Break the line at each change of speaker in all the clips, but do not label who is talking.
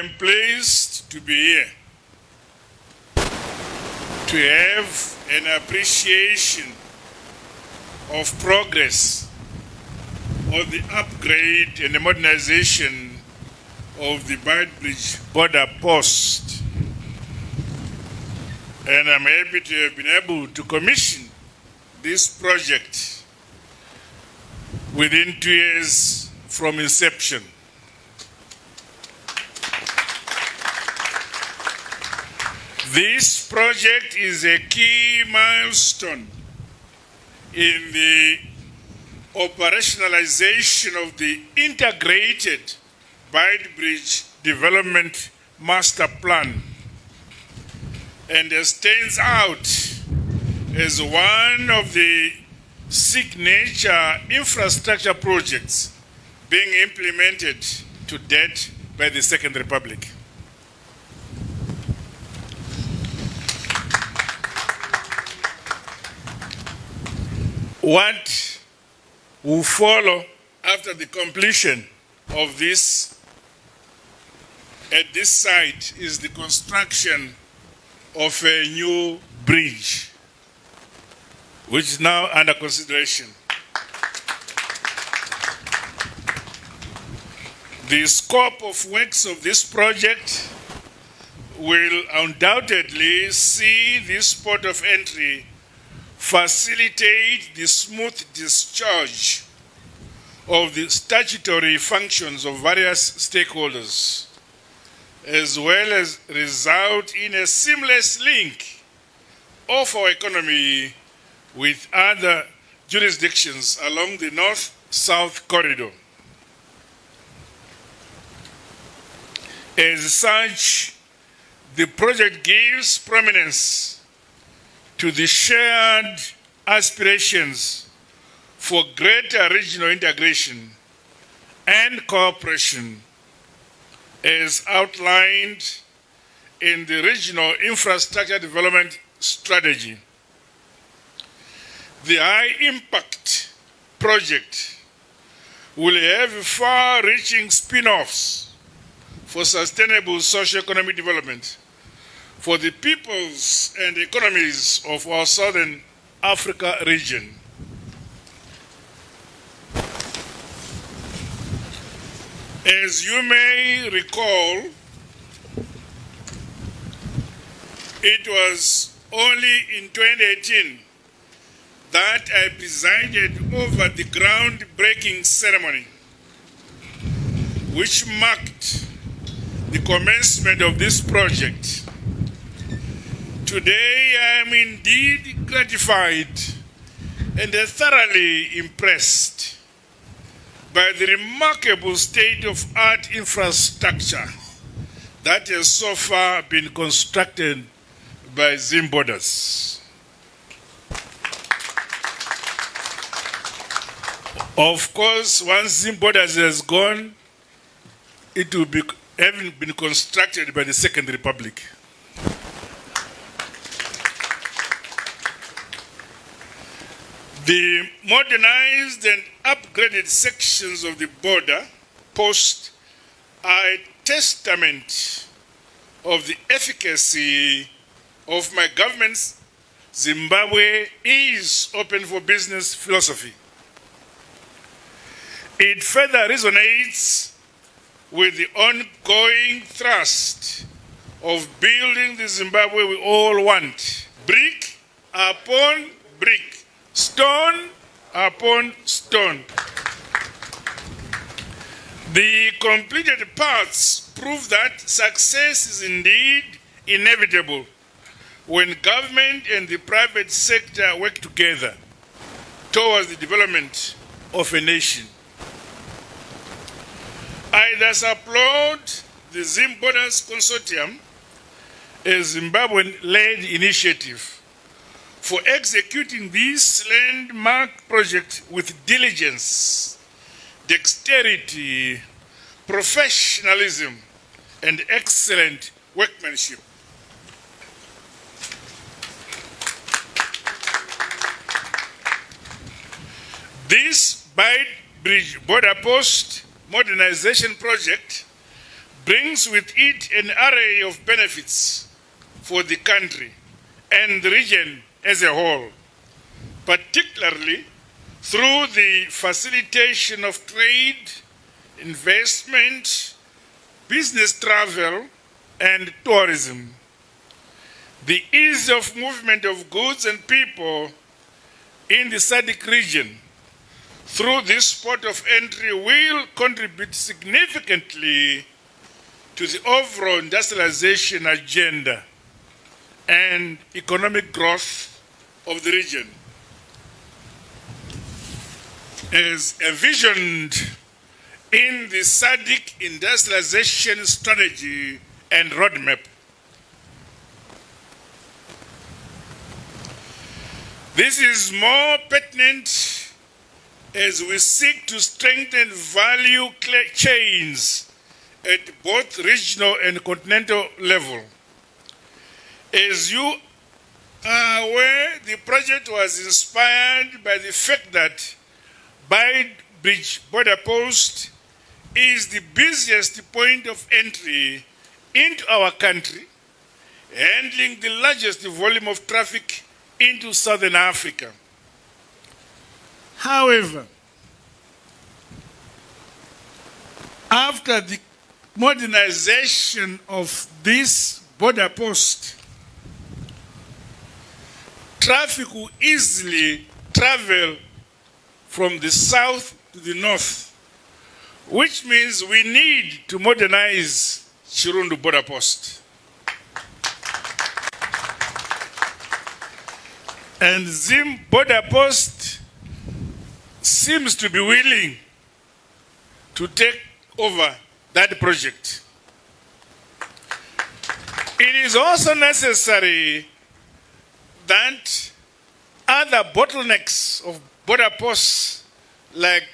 am pleased to be here to have an appreciation of progress of the upgrade and the modernization of the Beitbridge border post. And I'm happy to have been able to commission this project within 2 years from inception. This project is a key milestone in the operationalization of the integrated Beitbridge Development Master Plan, and stands out as one of the signature infrastructure projects being implemented to date by the Second Republic. What will follow after the completion of this at this site is the construction of a new bridge, which is now under consideration. The scope of works of this project will undoubtedly see this port of entry facilitate the smooth discharge of the statutory functions of various stakeholders, as well as result in a seamless link of our economy with other jurisdictions along the north-south corridor. As such, the project gives prominence to the shared aspirations for greater regional integration and cooperation as outlined in the Regional Infrastructure Development Strategy. The high-impact project will have far-reaching spin-offs for sustainable socio-economic development for the peoples and economies of our Southern Africa region. As you may recall, it was only in 2018 that I presided over the groundbreaking ceremony, which marked the commencement of this project. Today, I am indeed gratified and thoroughly impressed by the remarkable state-of-art infrastructure that has so far been constructed by ZIMBABWE. Of course, once ZIMBABWE has gone, it will be having been constructed by the Second Republic. The modernized and upgraded sections of the border post are a testament of the efficacy of my government's Zimbabwe is open for business philosophy. It further resonates with the ongoing thrust of building the Zimbabwe we all want, brick upon brick, stone upon stone. The completed parts prove that success is indeed inevitable when government and the private sector work together towards the development of a nation. I thus applaud the ZIMBABWE Consortium, a Zimbabwean-led initiative, for executing this landmark project with diligence, dexterity, professionalism, and excellent workmanship. This Beitbridge border post modernization project brings with it an array of benefits for the country and the region as a whole, particularly through the facilitation of trade, investment, business travel, and tourism. The ease of movement of goods and people in the SADC region through this port of entry will contribute significantly to the overall industrialization agenda and economic growth of the region, as envisioned in the SADC industrialization strategy and roadmap. This is more pertinent as we seek to strengthen value chains at both regional and continental level. As you are aware, the project was inspired by the fact that Bide Bridge border post is the busiest point of entry into our country, handling the largest volume of traffic into Southern Africa. However, after the modernization of this border post, traffic will easily travel from the south to the north, which means we need to modernize Chirundu border post. And Zim border post seems to be willing to take over that project. It is also necessary that other bottlenecks of border posts, like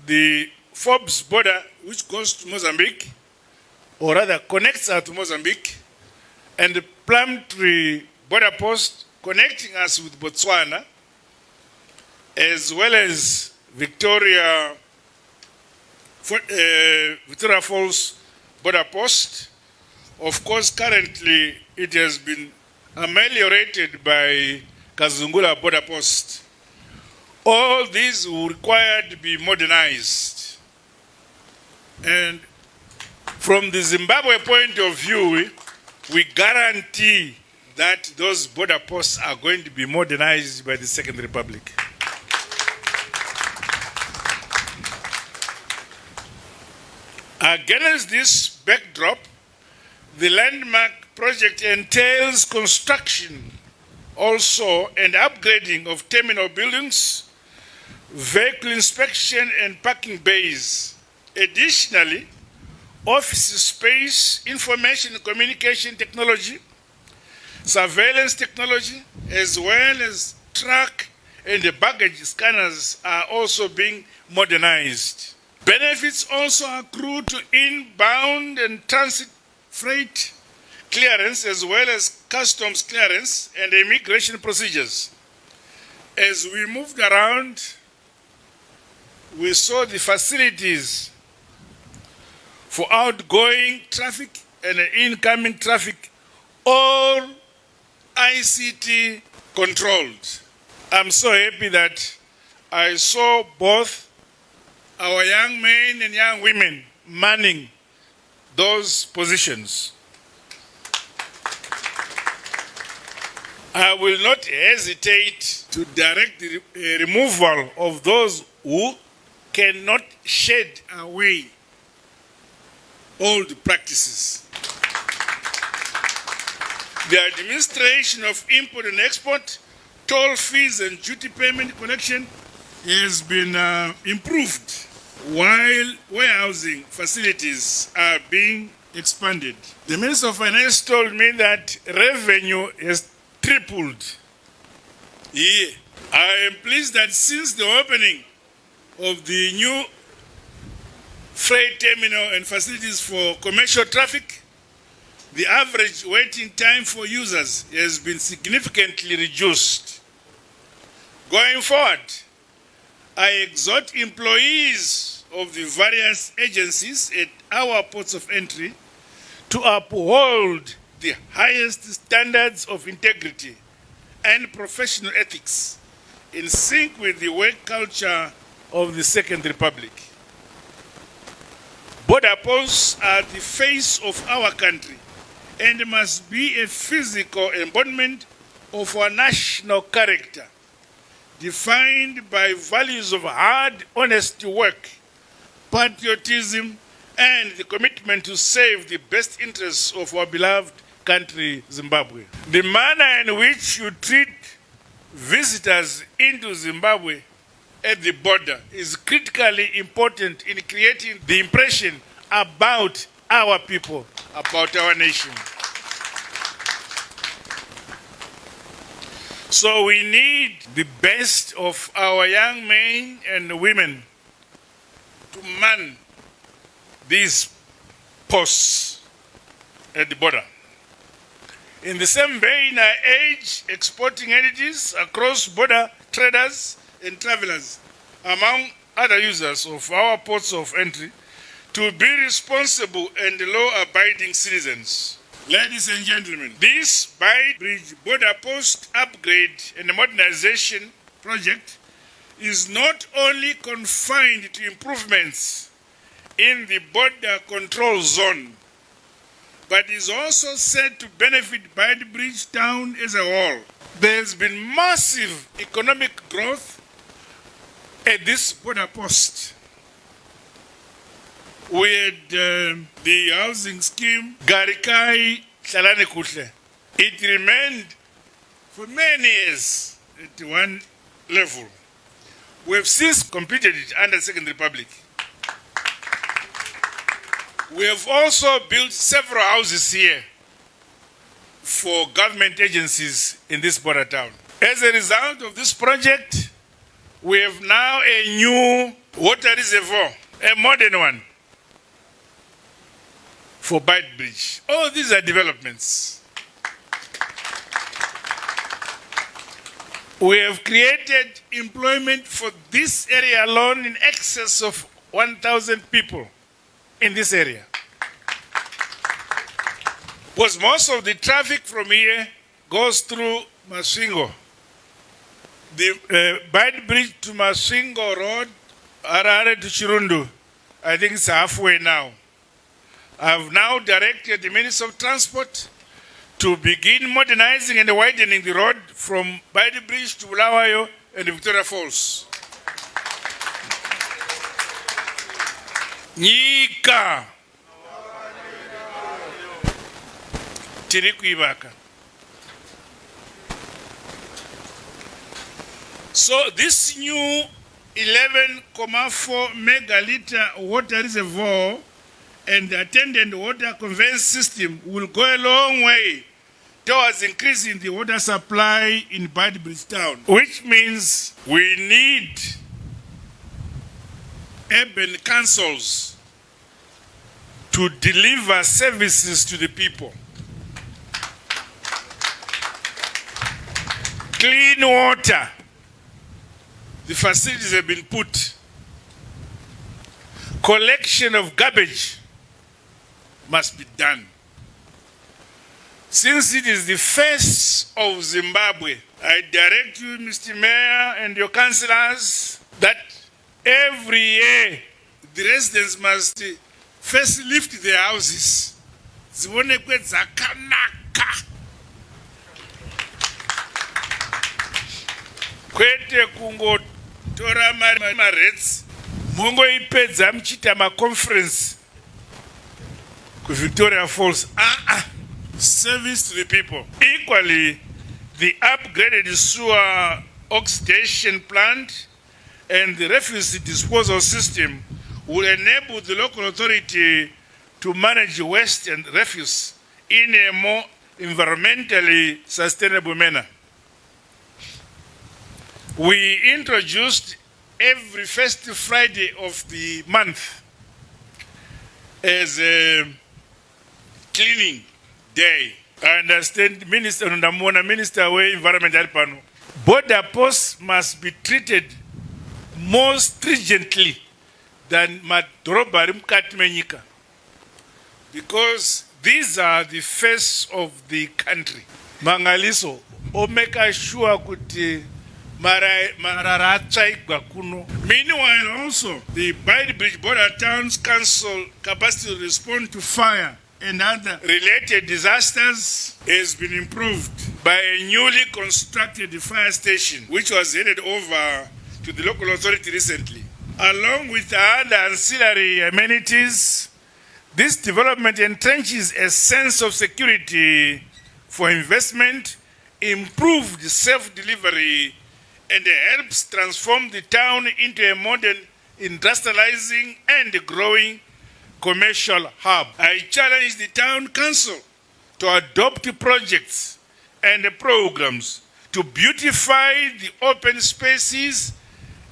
the Forbes border, which goes to Mozambique, or rather connects us to Mozambique, and the Plumtree border post connecting us with Botswana, as well as Victoria Falls border post. Of course, currently it has been ameliorated by Kazungula border post. All these will require to be modernized. And from the Zimbabwe point of view, we guarantee that those border posts are going to be modernized by the Second Republic. Against this backdrop, the landmark project entails construction also and upgrading of terminal buildings, vehicle inspection and parking bays. Additionally, office space, information and communication technology, surveillance technology, as well as truck and the baggage scanners are also being modernized. Benefits also accrue to inbound and transit freight clearance, as well as customs clearance and immigration procedures. As we moved around, we saw the facilities for outgoing traffic and incoming traffic, all ICT controlled. I'm so happy that I saw both our young men and young women manning those positions. I will not hesitate to direct the removal of those who cannot shed away old practices. The administration of import and export, toll fees and duty payment collection has been improved, while warehousing facilities are being expanded. The Minister of Finance told me that revenue has tripled. Yeah. I am pleased that since the opening of the new freight terminal and facilities for commercial traffic, the average waiting time for users has been significantly reduced. Going forward, I exhort employees of the various agencies at our ports of entry to uphold the highest standards of integrity and professional ethics in sync with the work culture of the Second Republic. Border posts are the face of our country and must be a physical embodiment of our national character, defined by values of hard, honest work, patriotism, and the commitment to serve the best interests of our beloved country, Zimbabwe. The manner in which you treat visitors into Zimbabwe at the border is critically important in creating the impression about our people, about our nation. So we need the best of our young men and women to man these posts at the border. In the same vein, I urge exporting entities, cross-border traders and travelers, among other users of our ports of entry, to be responsible and law-abiding citizens. Ladies and gentlemen, this by-bridge border post upgrade and modernization project is not only confined to improvements in the border control zone, but is also said to benefit by-the-bridge town as a whole. There has been massive economic growth at this border post. We had the housing scheme, Garikai Shalane Kutle. It remained for many years at one level. We have since completed it under the Second Republic. We have also built several houses here for government agencies in this border town. As a result of this project, we have now a new water reservoir, a modern one, for Bight Bridge. All these are developments. We have created employment for this area alone in excess of 1,000 people in this area. Because most of the traffic from here goes through Masvingo. The Bight Bridge to Masvingo Road, Harare to Chirundu, I think it's halfway now. I've now directed the Minister of Transport to begin modernizing and widening the road from Bight Bridge to Bulawayo and Victoria Falls. Nyika Tirikuibaka. So this new 11.4 megaliter water reservoir and the attendant water conveyance system will go a long way towards increasing the water supply in Bight Bridge town, which means we need urban councils to deliver services to the people. Clean water. The facilities have been put. Collection of garbage must be done. Since it is the face of Zimbabwe, I direct you, Mr. Mayor, and your councillors, that every year the residents must first lift their houses. Zionekwe dzakanaka. Kwete kungotora marets mongoipedza muchita maconference ku Victoria Falls. Service to the people. Equally, the upgraded sewer oxidation plant and the refuse disposal system will enable the local authority to manage waste and refuse in a more environmentally sustainable manner. We introduced every first Friday of the month as a cleaning day. I understand Minister Ndamona, Minister of Environment Alpano. Border posts must be treated more stringently than madroba rimkati menyika. because these are the face of the country. Mangaliso, o make sure kuti Meanwhile, also, the Bridge Border Towns Council capacity to respond to fire and other related disasters has been improved by a newly constructed fire station, which was handed over to the local authority recently. Along with other ancillary amenities, this development entrenches a sense of security for investment, improved self-delivery, and helps transform the town into a modern, industrializing and growing commercial hub. I challenge the town council to adopt projects and programs to beautify the open spaces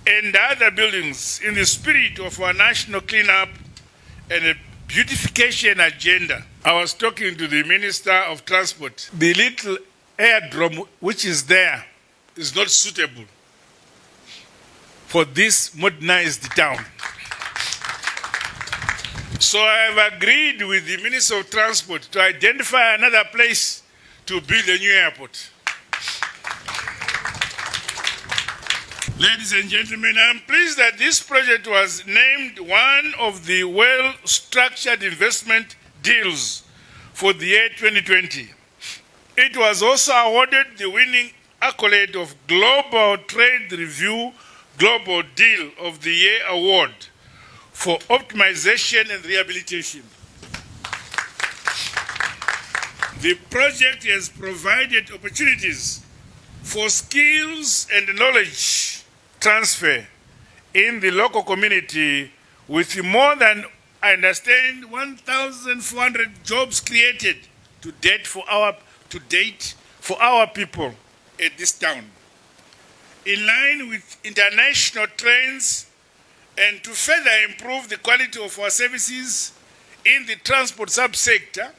and other buildings in the spirit of our national cleanup and beautification agenda. I was talking to the Minister of Transport. The little airdrome which is there is not suitable for this modernized town. So I have agreed with the Minister of Transport to identify another place to build a new airport. Ladies and gentlemen, I'm pleased that this project was named one of the well-structured investment deals for the year 2020. It was also awarded the winning accolade of Global Trade Review Global Deal of the Year Award for optimization and rehabilitation. The project has provided opportunities for skills and knowledge transfer in the local community, with more than, I understand, 1,400 jobs created to date for our people at this town. In line with international trends and to further improve the quality of our services in the transport subsector,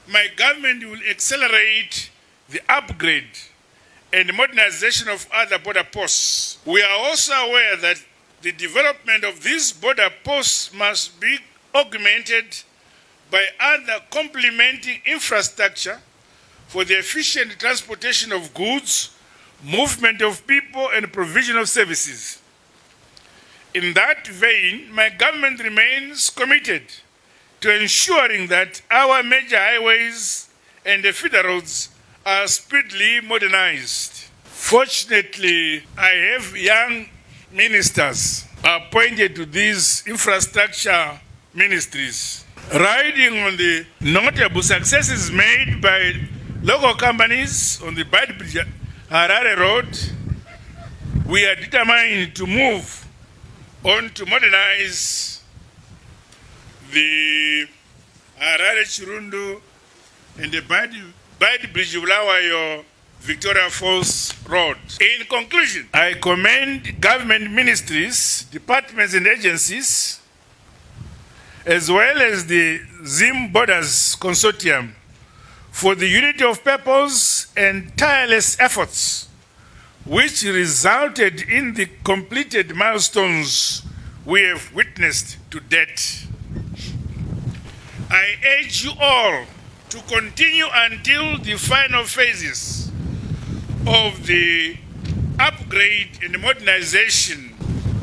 my government will accelerate the upgrade and modernization of other border posts. We are also aware that the development of these border posts must be augmented by other complementing infrastructure for the efficient transportation of goods, movement of people, and provision of services. In that vein, my government remains committed to ensuring that our major highways and the feeder roads are speedily modernized. Fortunately, I have young ministers appointed to these infrastructure ministries. Riding on the notable successes made by local companies on the Harare Road, we are determined to move on to modernize the Harare Chirundu and the Bridge Bulawayo Victoria Falls Road. In conclusion, I commend government ministries, departments and agencies, as well as the ZIMBABWE Consortium, for the unity of purpose and tireless efforts which resulted in the completed milestones we have witnessed to date. I urge you all to continue until the final phases of the upgrade and modernization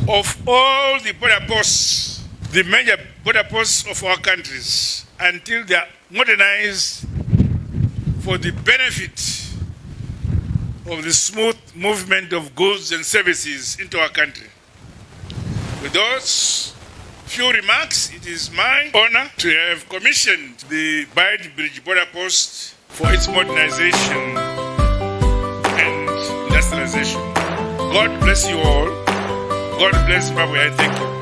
of all the border posts, the major border posts of our countries, until they are modernized for the benefit of the smooth movement of goods and services into our country. With those few remarks, it is my honor to have commissioned the Bridge Border Post for its modernization and industrialization. God bless you all. God bless Zimbabwe. I thank you.